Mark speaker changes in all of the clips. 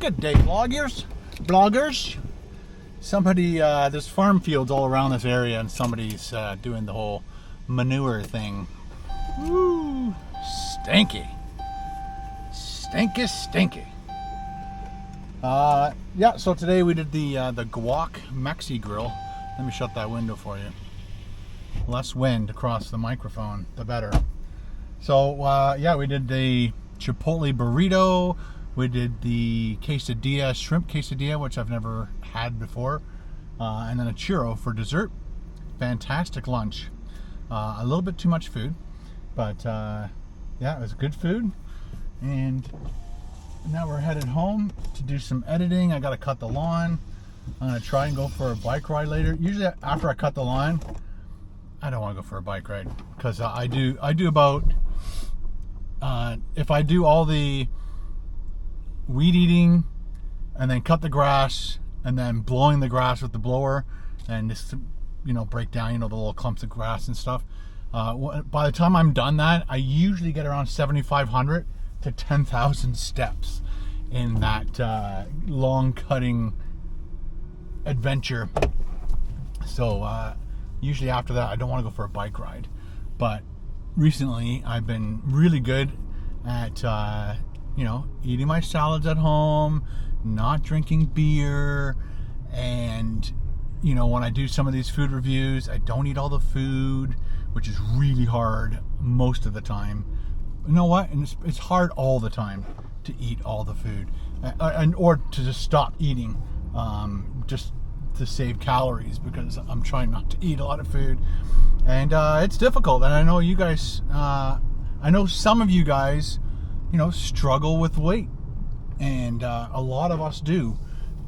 Speaker 1: Good day, bloggers. Somebody, there's farm fields all around this area, and somebody's doing the whole manure thing. Woo! Stinky. Stinky. Yeah, so today we did the Guac Mexi grill. Let me shut that window for you. Less wind across the microphone, the better. So, yeah, we did the Chipotle burrito. We did the quesadilla, shrimp quesadilla, which I've never had before. And then a churro for dessert. Fantastic lunch. A little bit too much food. But, yeah, it was good food. And now we're headed home to do some editing. I got to cut the lawn. I'm going to try and go for a bike ride later. Usually after I cut the lawn, I don't want to go for a bike ride. Because I do about... if I do all the weed eating and then cut the grass and then blowing the grass with the blower and just, break down, the little clumps of grass and stuff. By the time I'm done that, I usually get around 7,500 to 10,000 steps in that long cutting adventure. So usually after that, I don't want to go for a bike ride. But recently, I've been really good at, eating my salads at home, not drinking beer, and, when I do some of these food reviews, I don't eat all the food, which is really hard most of the time. You know what? And it's hard all the time to eat all the food, or to just stop eating, just to save calories, because I'm trying not to eat a lot of food. And it's difficult, and I know you guys, I know some of you guys, struggle with weight, and a lot of us do,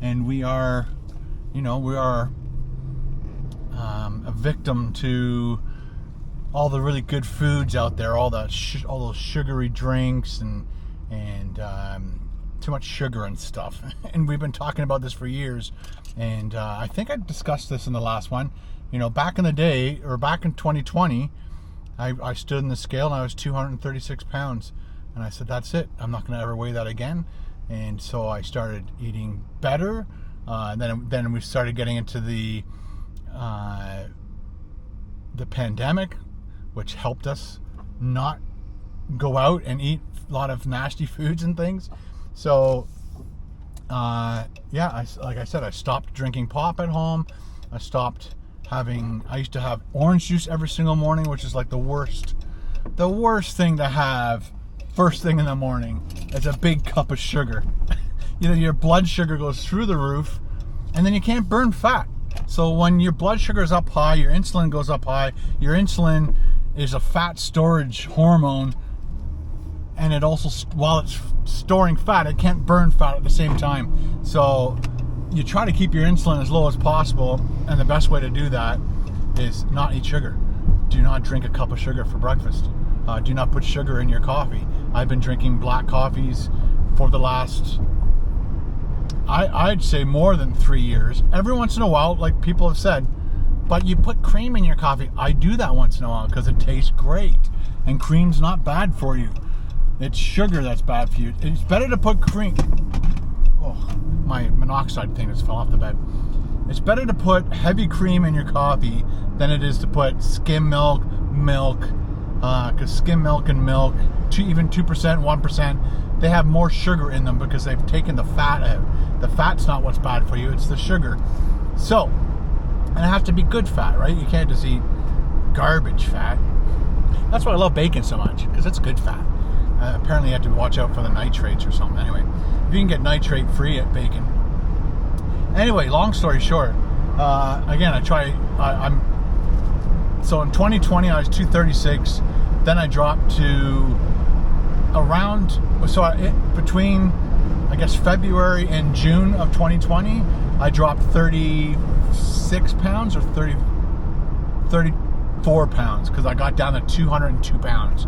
Speaker 1: and we are a victim to all the really good foods out there, all those sugary drinks and too much sugar and stuff. And we've been talking about this for years, and I think I discussed this in the last one. Back in the day, or back in 2020, I stood in the scale and I was 236 pounds. And I said, that's it. I'm not going to ever weigh that again. And so I started eating better. Then we started getting into the pandemic, which helped us not go out and eat a lot of nasty foods and things. So, yeah, like I said, I stopped drinking pop at home. I used to have orange juice every single morning, which is like the worst thing to have first thing in the morning. It's a big cup of sugar. Your blood sugar goes through the roof, and then you can't burn fat. So when your blood sugar is up high, your insulin goes up high. Your insulin is a fat storage hormone, and it also, while it's storing fat, it can't burn fat at the same time. So you try to keep your insulin as low as possible, and the best way to do that is not eat sugar. Do not drink a cup of sugar for breakfast. Do not put sugar in your coffee. I've been drinking black coffees for the last, I'd say more than 3 years. Every once in a while, like people have said, but you put cream in your coffee. I do that once in a while because it tastes great, and cream's not bad for you. It's sugar that's bad for you. It's better to put cream. Oh, my monoxide thing just fell off the bed. It's better to put heavy cream in your coffee than it is to put skim milk, because skim milk and milk, even 2%, 1%, they have more sugar in them because they've taken the fat out. The fat's not what's bad for you, it's the sugar. So, and it has to be good fat, right? You can't just eat garbage fat. That's why I love bacon so much, because it's good fat. Apparently you have to watch out for the nitrates or something. Anyway, if you can get nitrate free at bacon. Anyway, long story short, again, so in 2020 I was 236, then I dropped to around, between, I guess, February and June of 2020, I dropped 36 pounds or 34 pounds, because I got down to 202 pounds.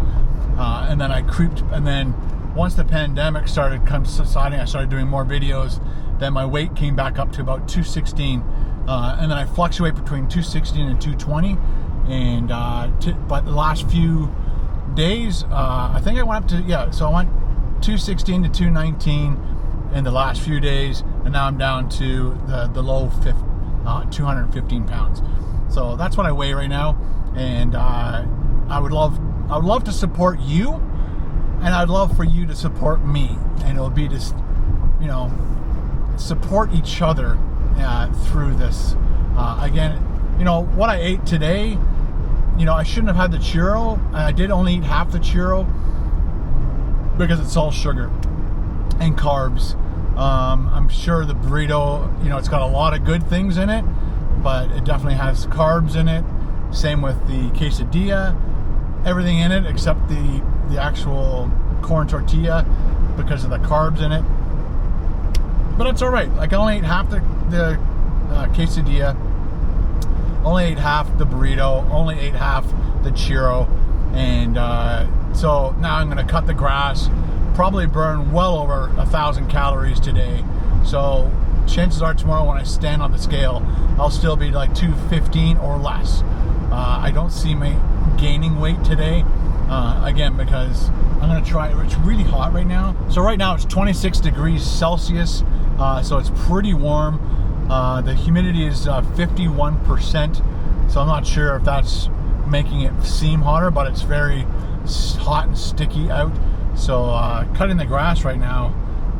Speaker 1: And then I creeped, and then once the pandemic started subsiding, I started doing more videos. Then my weight came back up to about 216, and then I fluctuate between 216 and 220. And but the last few days, I think I went up to, so I went 216 to 219, in the last few days, and now I'm down to the low 215 pounds. So that's what I weigh right now, and I would love to support you, and I'd love for you to support me, and it'll be just, you know, support each other through this. Again, you know, what I ate today, you know, I shouldn't have had the churro. I did only eat half the churro because it's all sugar and carbs. I'm sure the burrito, you know, it's got a lot of good things in it, but it definitely has carbs in it. Same with the quesadilla, everything in it except the actual corn tortilla because of the carbs in it. But it's all right. Like, I only ate half the quesadilla, only ate half the burrito, only ate half the churro, and so now I'm going to cut the grass, probably burn well over 1,000 calories today. So chances are tomorrow when I stand on the scale, I'll still be like 215 or less. I don't see me gaining weight today, again, because I'm going to try. It's really hot right now. So right now it's 26 degrees Celsius, so it's pretty warm. The humidity is 51%, so I'm not sure if that's making it seem hotter, but it's very hot and sticky out. So cutting the grass right now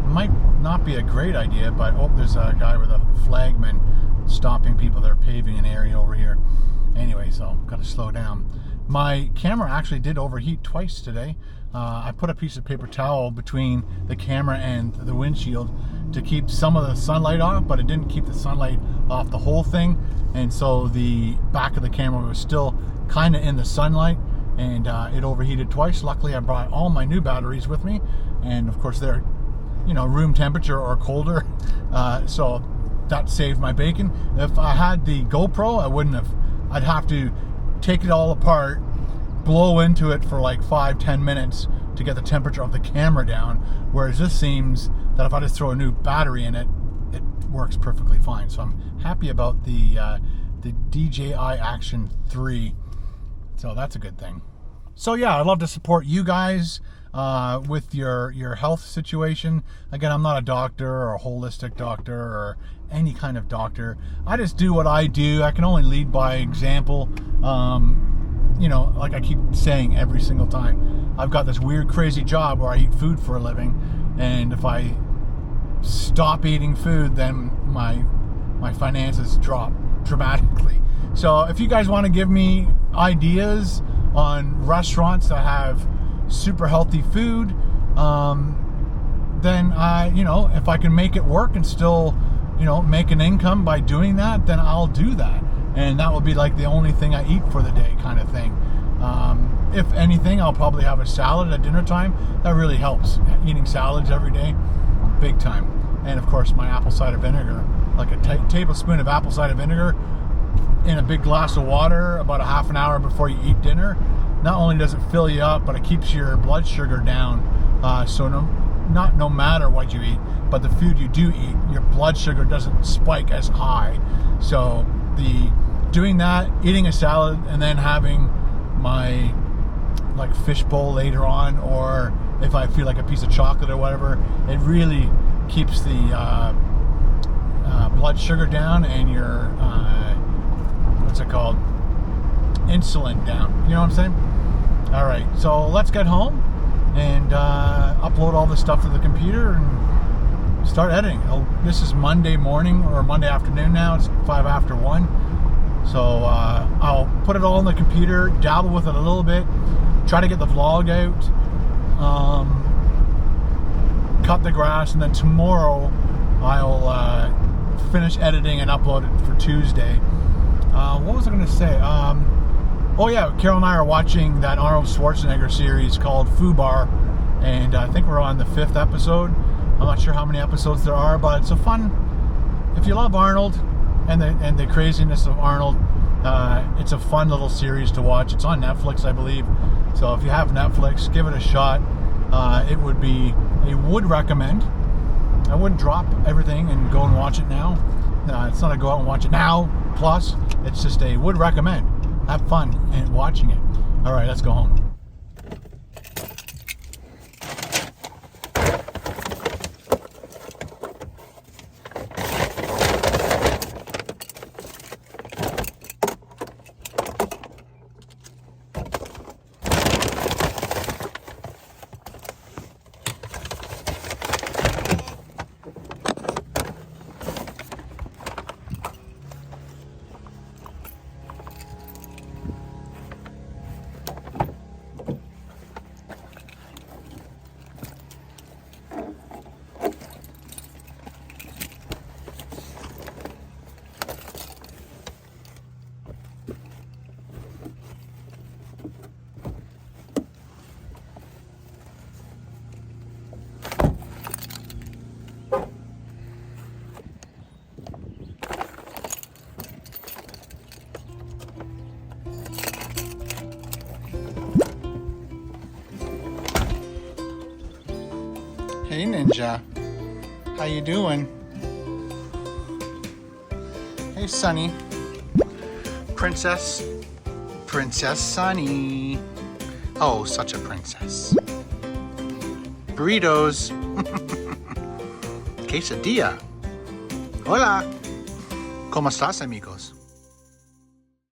Speaker 1: might not be a great idea, but oh, there's a guy with a flagman stopping people that are paving an area over here. Anyway, so got to slow down. My camera actually did overheat twice today. I put a piece of paper towel between the camera and the windshield to keep some of the sunlight off, but it didn't keep the sunlight off the whole thing, and so the back of the camera was still kind of in the sunlight, and it overheated twice. Luckily, I brought all my new batteries with me, and of course they're, you know, room temperature or colder, so that saved my bacon. If I had the GoPro, I wouldn't have. I'd have to take it all apart, blow into it for like 5-10 minutes to get the temperature of the camera down, whereas this seems that if I just throw a new battery in it, it works perfectly fine. So I'm happy about the DJI Action 3, so that's a good thing. So yeah, I'd love to support you guys with your health situation. Again, I'm not a doctor or a holistic doctor or any kind of doctor. I just do what I do. I can only lead by example. You know, like I keep saying every single time, I've got this weird, crazy job where I eat food for a living, and if I stop eating food, then my finances drop dramatically. So if you guys want to give me ideas on restaurants that have super healthy food, then you know, if I can make it work and still, you know, make an income by doing that, then I'll do that. And that will be like the only thing I eat for the day kind of thing. If anything, I'll probably have a salad at dinner time. That really helps. Eating salads every day, big time. And of course, my apple cider vinegar, like a tablespoon of apple cider vinegar in a big glass of water about a half an hour before you eat dinner. Not only does it fill you up, but it keeps your blood sugar down. So no matter what you eat, but the food you do eat, your blood sugar doesn't spike as high. So doing that, eating a salad, and then having my like fish bowl later on, or if I feel like a piece of chocolate or whatever, it really keeps the blood sugar down and your what's it called, insulin down. You know what I'm saying? All right, so let's get home and upload all this stuff to the computer and start editing. This is Monday morning or Monday afternoon now. It's 5 after 1. So I'll put it all in the computer, dabble with it a little bit, try to get the vlog out, cut the grass, and then tomorrow I'll finish editing and upload it for Tuesday. What was I going to say? Oh yeah, Carol and I are watching that Arnold Schwarzenegger series called Fubar, and I think we're on the 5th episode. I'm not sure how many episodes there are, but it's a fun. If you love Arnold and the craziness of Arnold, it's a fun little series to watch. It's on Netflix, I believe. So if you have Netflix, give it a shot. It would be a would recommend. I wouldn't drop everything and go and watch it now. It's not a go out and watch it now plus. It's just a would recommend. Have fun in watching it. All right, let's go home. Hey, Ninja. How you doing? Hey, Sunny. Princess Sunny. Oh, such a princess. Burritos. Quesadilla. Hola. ¿Cómo estás, amigos?